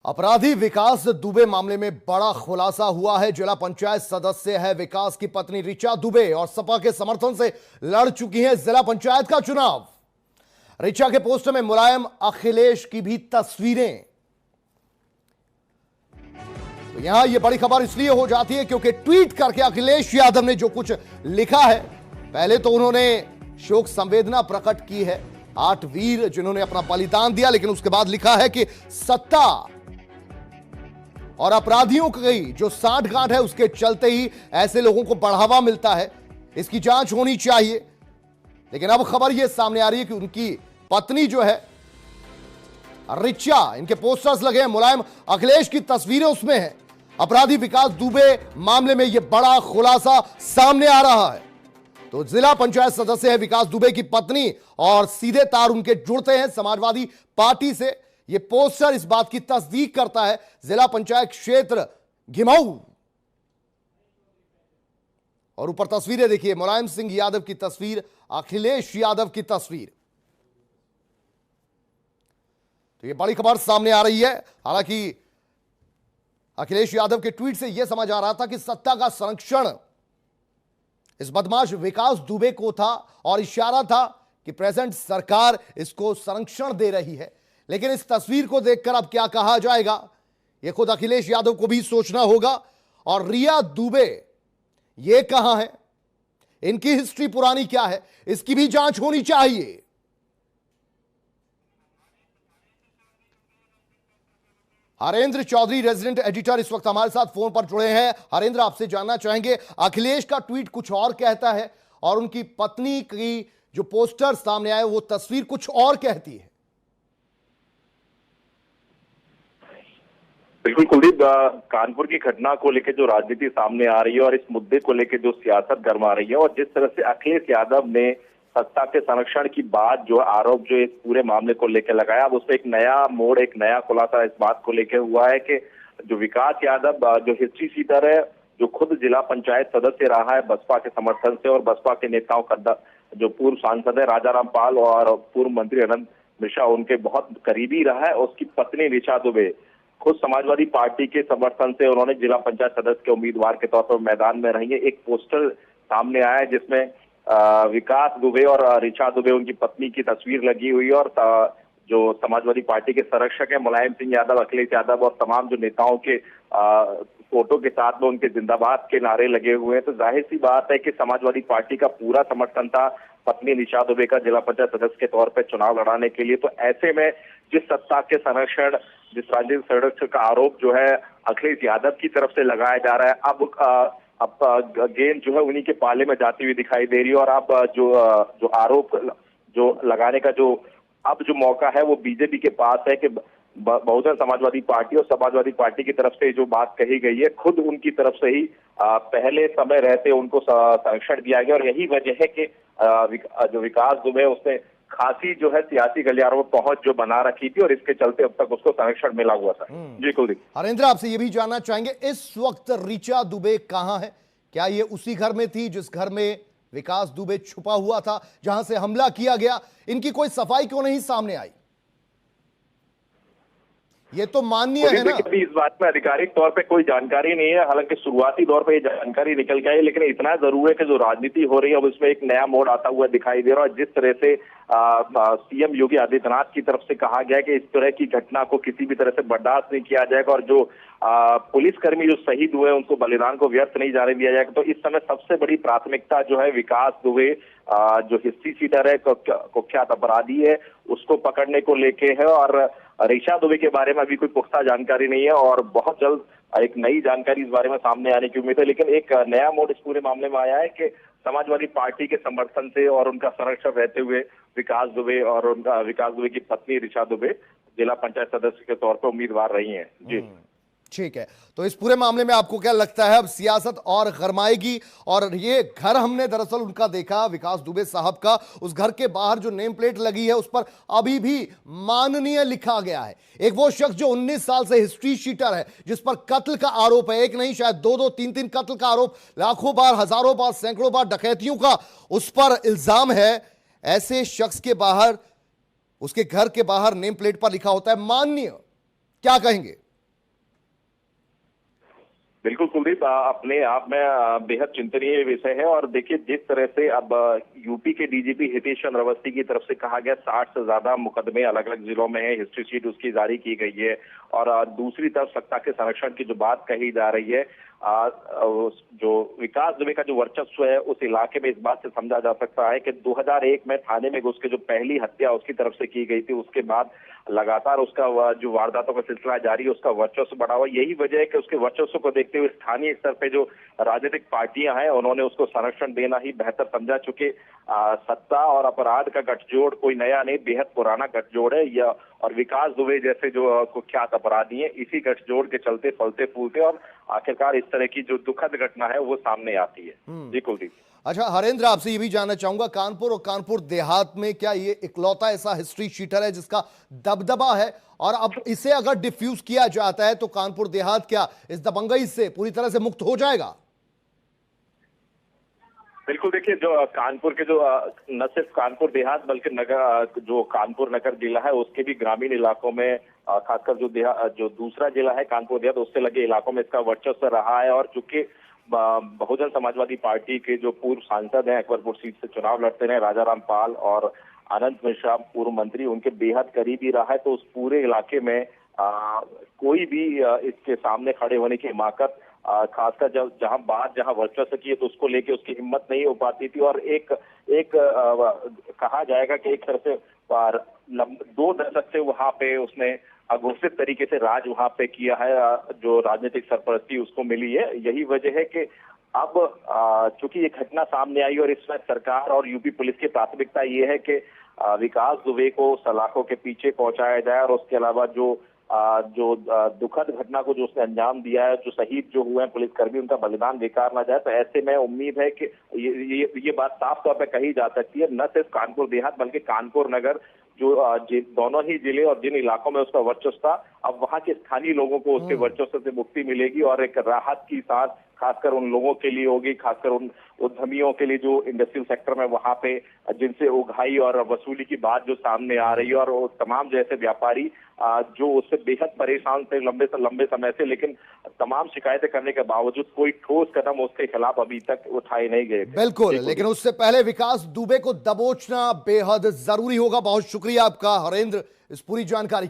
अपराधी विकास दुबे मामले में बड़ा खुलासा हुआ है। जिला पंचायत सदस्य है विकास की पत्नी ऋचा दुबे और सपा के समर्थन से लड़ चुकी है जिला पंचायत का चुनाव। ऋचा के पोस्टर में मुलायम अखिलेश की भी तस्वीरें। तो यहां यह बड़ी खबर इसलिए हो जाती है क्योंकि ट्वीट करके अखिलेश यादव ने जो कुछ लिखा है, पहले तो उन्होंने शोक संवेदना प्रकट की है 8 वीर जिन्होंने अपना बलिदान दिया, लेकिन उसके बाद लिखा है कि सत्ता और अपराधियों की जो सांठगांठ है उसके चलते ही ऐसे लोगों को बढ़ावा मिलता है, इसकी जांच होनी चाहिए। लेकिन अब खबर यह सामने आ रही है कि उनकी पत्नी जो है ऋचा, इनके पोस्टर्स लगे हैं, मुलायम अखिलेश की तस्वीरें उसमें हैं। अपराधी विकास दुबे मामले में यह बड़ा खुलासा सामने आ रहा है। तो जिला पंचायत सदस्य है विकास दुबे की पत्नी और सीधे तार उनके जुड़ते हैं समाजवादी पार्टी से। यह पोस्टर इस बात की तस्दीक करता है। जिला पंचायत क्षेत्र घिमाऊ और ऊपर तस्वीरें देखिए, मुलायम सिंह यादव की तस्वीर, अखिलेश यादव की तस्वीर। तो यह बड़ी खबर सामने आ रही है। हालांकि अखिलेश यादव के ट्वीट से यह समझ आ रहा था कि सत्ता का संरक्षण इस बदमाश विकास दुबे को था और इशारा था कि प्रेजेंट सरकार इसको संरक्षण दे रही है। लेकिन इस तस्वीर को देखकर अब क्या कहा जाएगा, यह खुद अखिलेश यादव को भी सोचना होगा। और रिया दुबे ये कहां है, इनकी हिस्ट्री पुरानी क्या है, इसकी भी जांच होनी चाहिए। हरेंद्र चौधरी रेजिडेंट एडिटर इस वक्त हमारे साथ फोन पर जुड़े हैं। हरेंद्र, आपसे जानना चाहेंगे, अखिलेश का ट्वीट कुछ और कहता है और उनकी पत्नी की जो पोस्टर सामने आए वो तस्वीर कुछ और कहती है। बिल्कुल कुलदीप, कानपुर की घटना को लेकर जो राजनीति सामने आ रही है और इस मुद्दे को लेकर जो सियासत गर्मा रही है और जिस तरह से अखिलेश यादव ने सत्ता के संरक्षण की बात जो आरोप जो इस पूरे मामले को लेकर लगाया, अब उसमें एक नया मोड़, एक नया खुलासा इस बात को लेकर हुआ है कि जो विकास यादव जो हिस्ट्री शीटर है, जो खुद जिला पंचायत सदस्य रहा है बसपा के समर्थन से और बसपा के नेताओं का जो पूर्व सांसद है राजाराम पाल और पूर्व मंत्री अनंत मिश्रा उनके बहुत करीबी रहा है, उसकी पत्नी ऋचा दुबे खुद समाजवादी पार्टी के समर्थन से उन्होंने जिला पंचायत सदस्य के उम्मीदवार के तौर पर मैदान में रही है। एक पोस्टर सामने आया है जिसमें विकास दुबे और ऋचा दुबे उनकी पत्नी की तस्वीर लगी हुई है और जो समाजवादी पार्टी के संरक्षक है मुलायम सिंह यादव, अखिलेश यादव और तमाम जो नेताओं के फोटो के साथ में उनके जिंदाबाद के नारे लगे हुए हैं। तो जाहिर सी बात है कि समाजवादी पार्टी का पूरा समर्थन था पत्नी ऋचा दुबे का जिला पंचायत सदस्य के तौर पर चुनाव लड़ाने के लिए। तो ऐसे में जिस सत्ता के संरक्षण, जिस राजनीतिक संरक्षण का आरोप जो है अखिलेश यादव की तरफ से लगाया जा रहा है, अब गेंद जो है उन्हीं के पाले में जाती हुई दिखाई दे रही है और अब जो आरोप जो लगाने का जो अब जो मौका है वो बीजेपी के पास है कि बहुजन समाजवादी पार्टी और समाजवादी पार्टी की तरफ से जो बात कही गई है खुद उनकी तरफ से ही पहले समय रहते उनको संरक्षण दिया गया। और यही वजह है कि जो विकास दुबे उसने खासी जो है सियासी गलियारों में पहुंच जो बना रखी थी और इसके चलते अब तक उसको संरक्षण मिला हुआ था। जी कुलदीप। हरेंद्र, आपसे ये भी जानना चाहेंगे, इस वक्त ऋचा दुबे कहां है? क्या ये उसी घर में थी जिस घर में विकास दुबे छुपा हुआ था, जहां से हमला किया गया? इनकी कोई सफाई क्यों नहीं सामने आई? ये तो माननीय है ना? अभी इस बात में आधिकारिक तौर पे कोई जानकारी नहीं है, हालांकि शुरुआती दौर पे ये जानकारी निकल के आई, लेकिन इतना जरूर है कि जो राजनीति हो रही है अब उसमें एक नया मोड़ आता हुआ दिखाई दे रहा है। जिस तरह से सीएम योगी आदित्यनाथ की तरफ से कहा गया कि इस तरह की घटना को किसी भी तरह से बर्दाश्त नहीं किया जाएगा और जो पुलिसकर्मी जो शहीद हुए उनको बलिदान को व्यर्थ नहीं जाने दिया जाएगा। तो इस समय सबसे बड़ी प्राथमिकता जो है विकास दुबे जो हिस्ट्री शीटर है, कुख्यात अपराधी है, उसको पकड़ने को लेके है। और ऋचा दुबे के बारे में अभी कोई पुख्ता जानकारी नहीं है और बहुत जल्द एक नई जानकारी इस बारे में सामने आने की उम्मीद है। लेकिन एक नया मोड़ इस पूरे मामले में आया है कि समाजवादी पार्टी के समर्थन से और उनका संरक्षण रहते हुए विकास दुबे और विकास दुबे की पत्नी ऋचा दुबे जिला पंचायत सदस्य के तौर पर उम्मीदवार रही हैं। जी ठीक है, तो इस पूरे मामले में आपको क्या लगता है अब सियासत और गरमाएगी? और ये घर हमने दरअसल उनका देखा, विकास दुबे साहब का, उस घर के बाहर जो नेम प्लेट लगी है उस पर अभी भी माननीय लिखा गया है। एक वो शख्स जो 19 साल से हिस्ट्री शीटर है, जिस पर कत्ल का आरोप है, एक नहीं शायद 2-2 3-3 कत्ल का आरोप, लाखों बार, हजारों बार, सैकड़ों बार डकैतियों का उस पर इल्जाम है। ऐसे शख्स के बाहर, उसके घर के बाहर नेम प्लेट पर लिखा होता है माननीय। क्या कहेंगे? बिल्कुल कुलदीप, अपने आप में बेहद चिंतनीय विषय है। और देखिए, जिस तरह से अब यूपी के डीजीपी हितेश चंद्र अवस्थी की तरफ से कहा गया 60 से ज्यादा मुकदमे अलग अलग जिलों में है, हिस्ट्री शीट उसकी जारी की गई है। और दूसरी तरफ सत्ता के संरक्षण की जो बात कही जा रही है, जो विकास दुबे का जो वर्चस्व है उस इलाके में, इस बात से समझा जा सकता है कि 2001 में थाने में घुस के जो पहली हत्या उसकी तरफ से की गई थी, उसके बाद लगातार उसका जो वारदातों का सिलसिला जारी है, उसका वर्चस्व बढ़ा हुआ। यही वजह है कि उसके वर्चस्व को देखते हुए स्थानीय स्तर पे जो राजनीतिक पार्टियां हैं उन्होंने उसको संरक्षण देना ही बेहतर समझा। चूंकि सत्ता और अपराध का गठजोड़ कोई नया नहीं, बेहद पुराना गठजोड़ है यह। और विकास दुबे जैसे जो कुख्यात अपराधी हैं, इसी गठजोड़ के चलते फलते फूलते और आखिरकार इस तरह की जो दुखद घटना है वो सामने आती है। जी कुलदीप। अच्छा हरेंद्र, आपसे ये भी जानना चाहूंगा, कानपुर और कानपुर देहात में क्या ये इकलौता ऐसा हिस्ट्री शीटर है जिसका दबदबा है, और अब इसे अगर डिफ्यूज किया जाता है तो कानपुर देहात क्या इस दबंगई से पूरी तरह से मुक्त हो जाएगा? बिल्कुल, देखिए, जो कानपुर के जो न सिर्फ कानपुर देहात बल्कि नगर, जो कानपुर नगर जिला है उसके भी ग्रामीण इलाकों में, खासकर जो दूसरा जिला है कानपुर देहात, उससे लगे इलाकों में इसका वर्चस्व रहा है। और चूंकि बहुजन समाजवादी पार्टी के जो पूर्व सांसद हैं, अकबरपुर सीट से चुनाव लड़ते रहे राजाराम पाल और आनंद मिश्रा पूर्व मंत्री, उनके बेहद करीबी रहा है। तो उस पूरे इलाके में कोई भी इसके सामने खड़े होने की हिमाकत, खासकर जहां वर्चस्व की है तो उसको लेके उसकी हिम्मत नहीं हो पाती थी। और एक कहा जाएगा कि एक तरह से 2 दशक से वहां पे उसने अघोषित तरीके से राज वहां पे किया है, जो राजनीतिक सरपरस्ती उसको मिली है। यही वजह है कि अब चूंकि ये घटना सामने आई और इसमें सरकार और यूपी पुलिस की प्राथमिकता ये है कि विकास दुबे को सलाखों के पीछे पहुंचाया जाए, और उसके अलावा जो दुखद घटना को जो उसने अंजाम दिया है, जो शहीद जो हुए हैं पुलिसकर्मी, उनका बलिदान बेकार ना जाए। तो ऐसे में उम्मीद है कि ये बात साफ तौर पे कही जा सकती है, न सिर्फ कानपुर देहात बल्कि कानपुर नगर, जो दोनों ही जिले और जिन इलाकों में उसका वर्चस्व था, अब वहां के स्थानीय लोगों को उसके वर्चस्व से मुक्ति मिलेगी और एक राहत की सांस खासकर उन लोगों के लिए होगी, खासकर उन उद्यमियों के लिए जो इंडस्ट्रियल सेक्टर में वहां पे जिनसे उगाही और वसूली की बात जो सामने आ रही है, और वो तमाम जैसे व्यापारी जो उससे बेहद परेशान थे लंबे समय से, लेकिन तमाम शिकायतें करने के बावजूद कोई ठोस कदम उसके खिलाफ अभी तक उठाए नहीं गए। बिल्कुल, लेकिन उससे पहले विकास दुबे को दबोचना बेहद जरूरी होगा। बहुत शुक्रिया आपका हरेंद्र इस पूरी जानकारी